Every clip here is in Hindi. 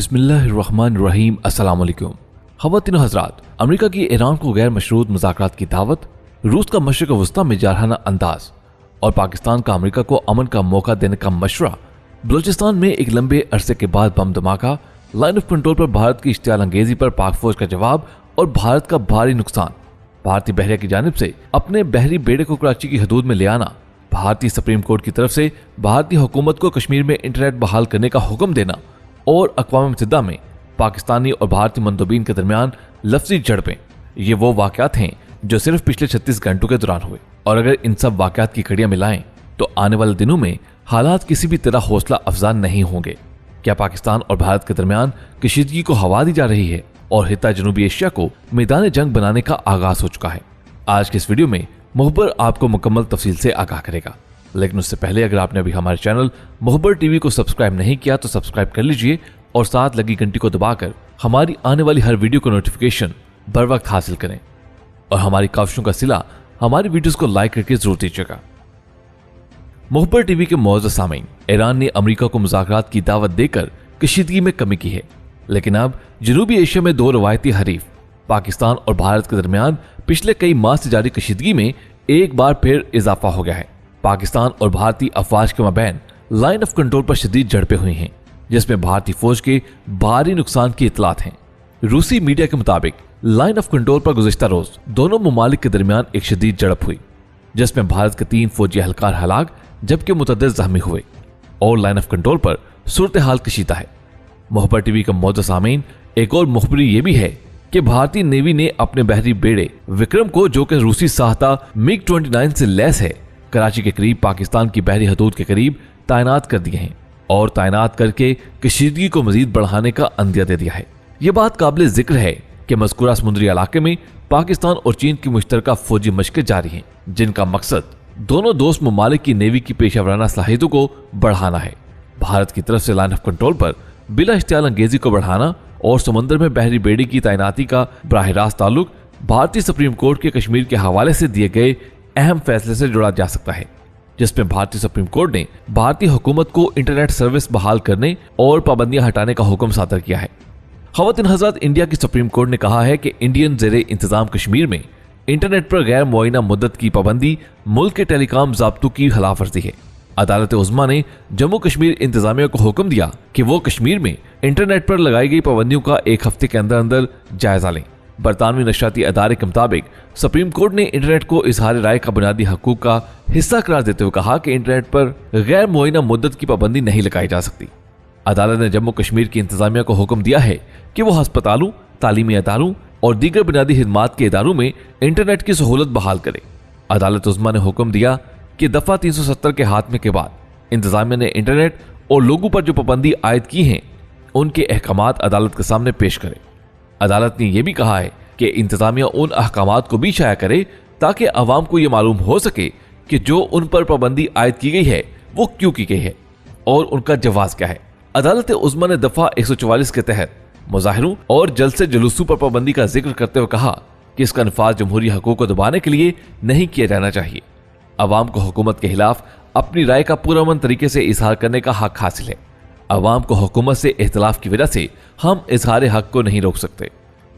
बिस्मिल्लाहिर्रहमानिर्रहीम। अस्सलाम वालेकुम। ख़वातीन हज़रात, अमेरिका की ईरान को गैर मशरूत मुज़ाकरात की दावत, रूस का मशरिक़ वस्ता में जारहाना अंदाज और पाकिस्तान का अमेरिका को अमन का मौका देने का मशवरा। बलूचिस्तान में एक लंबे अरसे के बाद बम धमाका, लाइन ऑफ कंट्रोल पर भारत की इश्तियाल अंगेजी पर पाक फौज का जवाब और भारत का भारी नुकसान। भारतीय बहरिया की जानिब से अपने बहरी बेड़े को कराची की हदूद में ले आना, भारतीय सुप्रीम कोर्ट की तरफ से भारतीय हुकूमत को कश्मीर में इंटरनेट बहाल करने का हुक्म देना और अक़वाम मुत्तहिदा में पाकिस्तानी और भारतीय मंदूबीन के दरमियान लफ्जी झड़पें, ये वो वाक़यात हैं जो सिर्फ पिछले 36 घंटों के दौरान हुए। और अगर इन सब वाक़यात की कड़ियां मिलाएं तो आने वाले दिनों में हालात किसी भी तरह हौसला अफजा नहीं होंगे। क्या पाकिस्तान और भारत के दरमियान कशीदगी को हवा दी जा रही है और हिता जनूबी एशिया को मैदान जंग बनाने का आगाज हो चुका है। आज के इस वीडियो में मुहब्बर आपको मुकम्मल तफसील से आगाह करेगा, लेकिन उससे पहले अगर आपने अभी हमारे चैनल मुहब्बर टीवी को सब्सक्राइब नहीं किया तो सब्सक्राइब कर लीजिए और साथ लगी घंटी को दबाकर हमारी आने वाली हर वीडियो को नोटिफिकेशन बर वक्त हासिल करें और हमारी काविशों का सिला हमारी वीडियोस को लाइक करके जरूर दीजिएगा। मुहब्बर टीवी के मौजूद सामीन, ईरान ने अमेरिका को मुज़ाकरात की दावत देकर कशीदगी में कमी की है, लेकिन अब जनूबी एशिया में दो रवायती हरीफ पाकिस्तान और भारत के दरमियान पिछले कई माह से जारी कशीदगी में एक बार फिर इजाफा हो गया है। पाकिस्तान और भारतीय अफवाज के मबैन लाइन ऑफ कंट्रोल पर शदीद झड़पें हुई हैं, जिसमें भारतीय फौज के भारी नुकसान की इतलात हैं। रूसी मीडिया के मुताबिक लाइन ऑफ कंट्रोल पर गुज़िश्ता रोज दोनों ममालिक के दरमियान एक शदीद झड़प हुई, जिसमें भारत के 3 फौजी एहलकार हलाक जबकि मुतअद्दिद जख्मी हुए और लाइन ऑफ कंट्रोल पर सूरत हाल कशीदा है। मुहब्बर टीवी का मौजूद सामीन, एक और मुखबरी ये भी है कि भारतीय नेवी ने अपने बहरी बेड़े विक्रम को, जो कि रूसी सहायता MiG-29 से लैस है, कराची के करीब पाकिस्तान की बहरी हदूद के करीब तैनात कर दिए हैं और तैनात करके कशीदगी को मजीद बढ़ाने का अंदिया दे दिया है। यह बात काबिल जिक्र है कि मज़कूरा समुद्री इलाके में पाकिस्तान और चीन की मुश्तरका फौजी मशक़ें जारी हैं, जिनका मकसद दोनों दोस्त ममालिक की नेवी की पेशावराना सलाहियतों को बढ़ाना है। भारत की तरफ से लाइन ऑफ कंट्रोल पर बिला इश्तियाल अंगेजी को बढ़ाना और समुद्र में बहरी बेड़ी की तैनाती का बराह रास्त ताल्लुक भारतीय सुप्रीम कोर्ट के कश्मीर के हवाले से दिए गए अहम फैसले से जुड़ा जा सकता है, जिसमें भारतीय सुप्रीम कोर्ट ने भारतीय हुकूमत को इंटरनेट सर्विस बहाल करने और पाबंदियां हटाने का हुक्म सादर किया है। ख़वातीन हज़रात, इंडिया की सुप्रीम कोर्ट ने कहा है कि इंडियन ज़ेरे इंतजाम कश्मीर में इंटरनेट पर गैर मुआयना मुद्दत की पाबंदी मुल्क के टेलीकॉम ज़ाब्तों की खिलाफवर्जी है। अदालत उज़्मा ने जम्मू कश्मीर इंतजामिया को हुक्म दिया कि वो कश्मीर में इंटरनेट पर लगाई गई पाबंदियों का 1 हफ्ते के अंदर अंदर जायजा लें। बरतानवी नशराती अदारे के मुताबिक सुप्रीम कोर्ट ने इंटरनेट को इजहार राय का बुनियादी हकूक का हिस्सा करार देते हुए कहा कि इंटरनेट पर गैर मुआयना मुद्दत की पाबंदी नहीं लगाई जा सकती। अदालत ने जम्मू कश्मीर की इंतजामिया को हुक्म दिया है कि वो अस्पतालों, तालीमी इदारों और दीगर बुनियादी खिदमात के इदारों में इंटरनेट की सहूलत बहाल करे। अदालत उज़्मा ने हुक्म दिया कि दफा 370 के हाथमे के बाद इंतजामिया ने इंटरनेट और लोगों पर जो पाबंदी आयद की हैं उनके अहकामात अदालत के सामने पेश करे। अदालत ने यह भी कहा है कि इंतजामिया उन अहकामात को भी शाया करे ताकि अवाम को यह मालूम हो सके कि जो उन पर पाबंदी आयद की गई है वो क्यों की गई है और उनका जवाब क्या है। अदालत उज़्मा ने दफा 144 के तहत मुजाहिरों और जलसे जुलूसों पर पाबंदी का जिक्र करते हुए कहा कि इसका नफाज जमहूरी हकूक को दबाने के लिए नहीं किया जाना चाहिए। अवाम को हुकूमत के खिलाफ अपनी राय का पुरअमन तरीके से इजहार करने का हक हासिल है। अवाम को हुकूमत से इख्तिलाफ की वजह से हम इजहार हक को नहीं रोक सकते।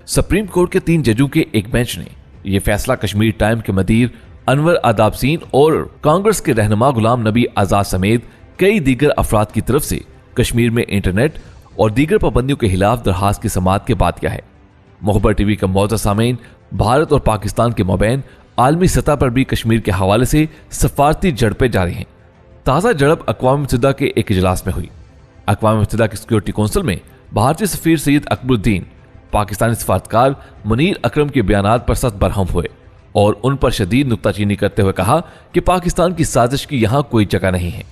सुप्रीम कोर्ट के 3 जजों के एक बेंच ने यह फैसला कश्मीर टाइम के मदीर अनवर आदाबसीन और कांग्रेस के रहनुमा गुलाम नबी आजाद समेत कई दीगर अफराद की तरफ से कश्मीर में इंटरनेट और दीगर पाबंदियों के खिलाफ दरखास्त की समाअत के बाद किया है। मुहब्बर टीवी का मौजूद सामीन, भारत और पाकिस्तान के मबैन आलमी सतह पर भी कश्मीर के हवाले से सफारती झड़पें जारी हैं। ताज़ा झड़प अक़वाम मुत्तहिदा के एक इजलास में हुई। अक़वाम मुत्तहिदा की सिक्योरिटी कौंसिल में भारतीय सफीर सैयद अकबरुद्दीन पाकिस्तानी सफारतकार मुनीर अकरम के बयानात पर सख्त बरहम हुए और उन पर शदीद नुक्ताचीनी करते हुए कहा कि पाकिस्तान की साजिश की यहाँ कोई जगह नहीं है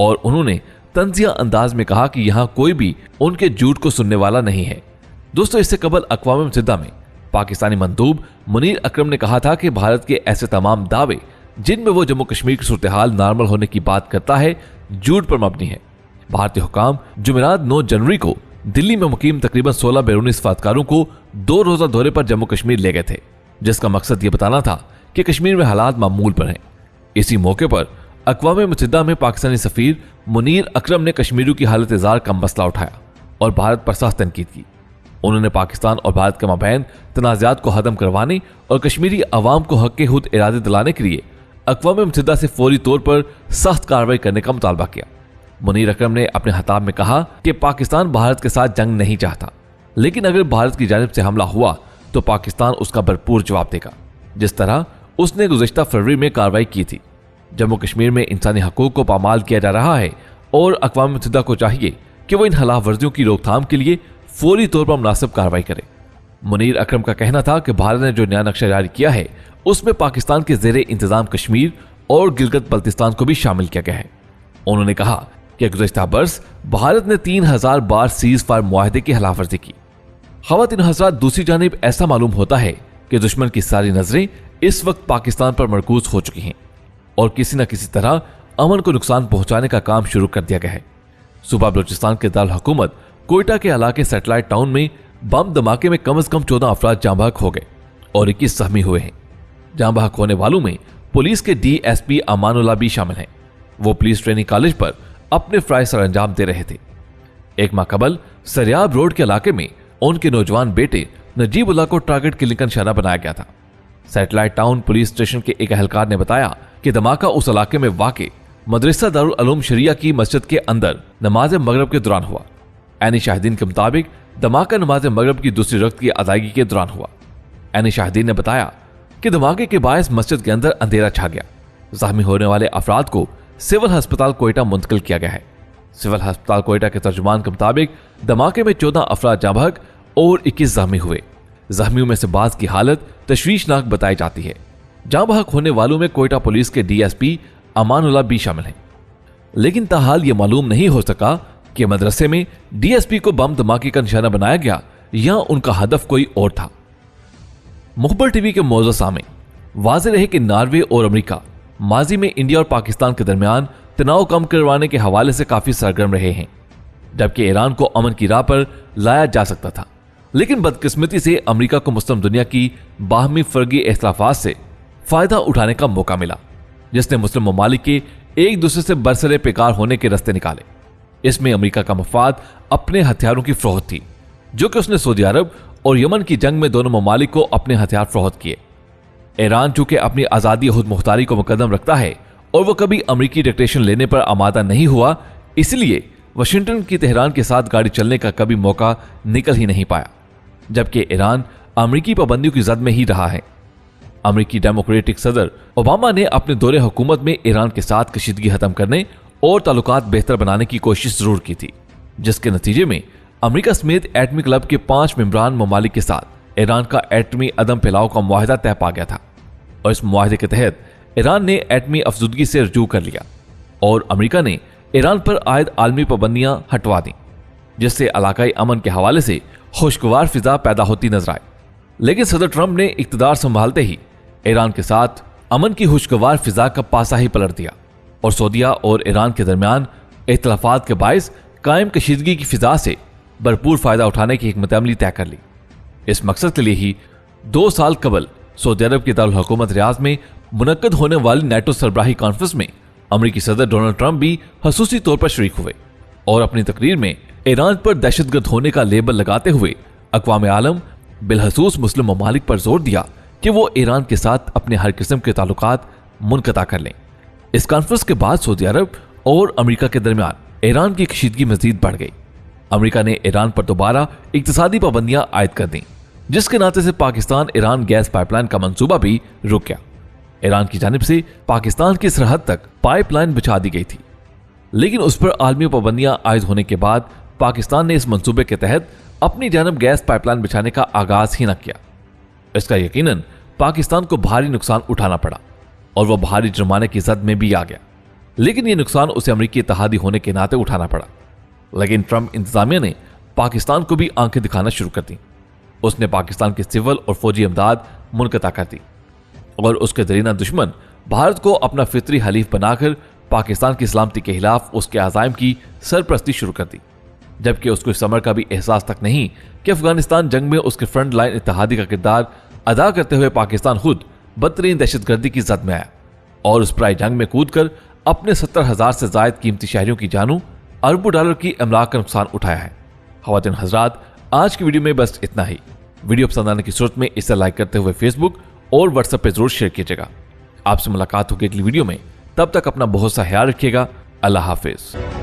और उन्होंने तंजिया अंदाज में कहा कि यहाँ कोई भी उनके झूठ को सुनने वाला नहीं है। दोस्तों, इससे कबल अक़वाम मुत्तहिदा में पाकिस्तानी मंदूब मुनीर अकरम ने कहा था कि भारत के ऐसे तमाम दावे जिनमें वो जम्मू कश्मीर की सूरत हाल नॉर्मल होने की बात करता है, झूठ पर मबनी है। भारतीय हुकाम जुमेरात 9 जनवरी को दिल्ली में मुकीम तकरीबन 16 बैरूनी सफारतकारों को 2 रोजा दौरे पर जम्मू कश्मीर ले गए थे, जिसका मकसद ये बताना था कि कश्मीर में हालात मामूल पर हैं। इसी मौके पर अक़वाम मुत्तहिदा में पाकिस्तानी सफीर मुनीर अकरम ने कश्मीरियों की हालत इज़ार का मसला उठाया और भारत पर सख्त तनकीद की। उन्होंने पाकिस्तान और भारत के माबैन तनाज़ात को खत्म करवाने और कश्मीरी अवाम को हक खुद इरादे दिलाने के लिए अक़वाम मुत्तहिदा से फौरी तौर पर सख्त कार्रवाई करने का मुतालबा किया। मुनीर अकरम ने अपने खिताब में कहा कि पाकिस्तान भारत के साथ जंग नहीं चाहता, लेकिन अगर भारत की जानिब से हमला हुआ तो पाकिस्तान उसका भरपूर जवाब देगा, जिस तरह उसने गुज़िश्ता फरवरी में कार्रवाई की थी। जम्मू कश्मीर में इंसानी हकूक़ को पामाल किया जा रहा है और अक़वाम मुत्तहिदा को चाहिए कि वो इन खिलाफ वर्जियों की रोकथाम के लिए फौरी तौर पर मुनासिब कार्रवाई करे। मुनीर अकरम का कहना था कि भारत ने जो नया नक्शा जारी किया है उसमें पाकिस्तान के ज़ेरे इंतजाम कश्मीर और गिलगित बल्तिस्तान को भी शामिल किया गया है। उन्होंने कहा कि गुज़िश्ता बरस भारत ने 3000 बार सीज फायर मुआहदे की खिलाफ वर्जी की। ख़वातीन हज़रात, दूसरी जानिब ऐसा मालूम होता है कि दुश्मन की सारी नजरें इस वक्त पाकिस्तान पर मरकूज हो चुकी हैं और किसी न किसी तरह अमन को नुकसान पहुंचाने का काम शुरू कर दिया गया है। सूबा बलूचिस्तान के दारुल हुकूमत कोयटा के इलाके सैटेलाइट टाउन में बम धमाके में कम से कम 14 अफराद जाँ बहक हो गए और 21 जख्मी हुए हैं। जाँ बहक होने वालों में पुलिस के DSP अमानुल्लाह भी शामिल हैं। वो पुलिस ट्रेनिंग कॉलेज पर अपने फ्राई सर अंजाम दे रहे थे। एक माह कबल सरियाब रोड के इलाके में उनके नौजवान बेटे नजीबुल्लाह को टारगेट किलिंग का निशाना बनाया गया था। सैटेलाइट टाउन पुलिस स्टेशन के एक अहलकार ने बताया कि धमाका उस इलाके में वाक़े मदरसा दारुल उलूम शरिया की मस्जिद के अंदर नमाज मगरिब के दौरान हुआ। ऐनी शाहिदीन के मुताबिक धमाका नमाज मगरिब की दूसरी रक्त की अदायगी के दौरान हुआ। ऐनी शाहिदीन ने बताया कि धमाके के बायस मस्जिद के अंदर अंधेरा छा गया। जख्मी होने वाले अफराद को सिविल अस्पताल कोयटा मुंतकिल किया गया है। सिविल अस्पताल कोयटा के तर्जुमान के मुताबिक धमाके में 14 अफराद जाँ बहक और 21 जख्मी हुए। जख्मियों में से बाज की हालत तशवीशनाक बताई जाती है। जाँ बहक होने वालों में कोयटा पुलिस के DSP अमानुल्लाह भी शामिल हैं। लेकिन ताहाल ये मालूम नहीं हो सका कि मदरसे में DSP को बम धमाके का निशाना बनाया गया या उनका हदफ कोई और था। मुखबर टीवी के मौजूद सामने वाज़ेह रहे कि नॉर्वे और अमेरिका माजी में इंडिया और पाकिस्तान के दरमियान तनाव कम करवाने के हवाले से काफी सरगर्म रहे हैं, जबकि ईरान को अमन की राह पर लाया जा सकता था। लेकिन बदकिस्मती से अमेरिका को मुस्लिम दुनिया की बाहमी फर्गी इख्तिलाफात से फायदा उठाने का मौका मिला, जिसने मुस्लिम ममालिक के एक दूसरे से बरसरे पेकार होने के रास्ते निकाले। इसमें अमेरिका का मफाद अपने हथियारों की फरोख्त थी, जो कि उसने सऊदी अरब और यमन की जंग में दोनों ममालिक को अपने हथियार फरोख्त किए। ईरान चूंकि अपनी आज़ादी खुद मुख्तारी को मुकद्दम रखता है और वह कभी अमेरिकी डिक्टेशन लेने पर आमादा नहीं हुआ, इसलिए वाशिंगटन की तेहरान के साथ गाड़ी चलने का कभी मौका निकल ही नहीं पाया, जबकि ईरान अमेरिकी पाबंदियों की जद में ही रहा है। अमेरिकी डेमोक्रेटिक सदर ओबामा ने अपने दौरे हुकूमत में ईरान के साथ कशीदगी खत्म करने और ताल्लुकात बेहतर बनाने की कोशिश जरूर की थी, जिसके नतीजे में अमेरिका समेत एटमी क्लब के 5 मेंबरान ममालिक के साथ ईरान का एटमी अदम फैलाव का मुआहिदा तय पा गया था। और इस मुआहिदे के तहत ईरान ने एटमी अफजुदगी से रजू कर लिया और अमेरिका ने ईरान पर आयद आलमी पाबंदियां हटवा दी, जिससे इलाकाई अमन के हवाले से खुशगवार फिजा पैदा होती नजर आई। लेकिन सदर ट्रंप ने इख्तिदार संभालते ही ईरान के साथ अमन की खुशगवार फिजा का पासा ही पलट दिया और सऊदीया और ईरान के दरमियान इख्तिलाफात के बायस कायम कशीदगी की फिजा से भरपूर फायदा उठाने की हिकमत अमली तय कर ली। इस मकसद के लिए ही 2 साल कबल सऊदी अरब के दारुल हुकूमत रियाद में मुनक्कद होने वाली नेटो सरबराही कॉन्फ्रेंस में अमेरिकी सदर डोनाल्ड ट्रंप भी खसूसी तौर पर शरीक हुए और अपनी तकरीर में ईरान पर दहशतगर्द होने का लेबल लगाते हुए अक़वाम आलम बिलखसूस मुस्लिम ममालिक पर जोर दिया कि वो ईरान के साथ अपने हर किस्म के ताल्लुकात मुनक़ता कर लें। इस कॉन्फ्रेंस के बाद सऊदी अरब और अमेरिका के दरमियान ईरान की कशीदगी मजीद बढ़ गई। अमेरिका ने ईरान पर दोबारा इक्तिसादी पाबंदियां आयद कर दी, जिसके नाते से पाकिस्तान ईरान गैस पाइपलाइन का मंसूबा भी रुक गया। ईरान की जानिब से पाकिस्तान की सरहद तक पाइपलाइन बिछा दी गई थी, लेकिन उस पर आलमी पाबंदियां आयद होने के बाद पाकिस्तान ने इस मंसूबे के तहत अपनी जानब गैस पाइपलाइन बिछाने का आगाज ही न किया। इसका यकीनन पाकिस्तान को भारी नुकसान उठाना पड़ा और वह भारी जुर्माने की जद में भी आ गया, लेकिन यह नुकसान उसे अमेरिकी इत्तेहादी होने के नाते उठाना पड़ा। लेकिन ट्रंप इंतजामिया ने पाकिस्तान को भी आंखें दिखाना शुरू कर दी। उसने पाकिस्तान की सिविल और फौजी इमदाद मुनक़ता कर दी और उसके दरीना दुश्मन भारत को अपना फितरी हलीफ बनाकर पाकिस्तान की सलामती के खिलाफ उसके अज़ाइम की सरपरस्ती शुरू कर दी, जबकि उसको इस समर का भी एहसास तक नहीं कि अफगानिस्तान जंग में उसके फ्रंट लाइन इत्तेहादी का किरदार अदा करते हुए पाकिस्तान खुद बदतरीन दहशतगर्दी की जद में आया और उस पराई जंग में कूद कर अपने 70,000 से जायद कीमती शहरियों की जानों, अरबों डॉलर की अमलाक का नुकसान उठाया है। ख़वातीन हज़रात, आज की वीडियो में बस इतना ही। वीडियो पसंद आने की सूरत में इसे लाइक करते हुए फेसबुक और व्हाट्सएप पे जरूर शेयर कीजिएगा। आपसे मुलाकात होगी अगली वीडियो में, तब तक अपना बहुत सा ख्याल रखिएगा। अल्लाह हाफिज।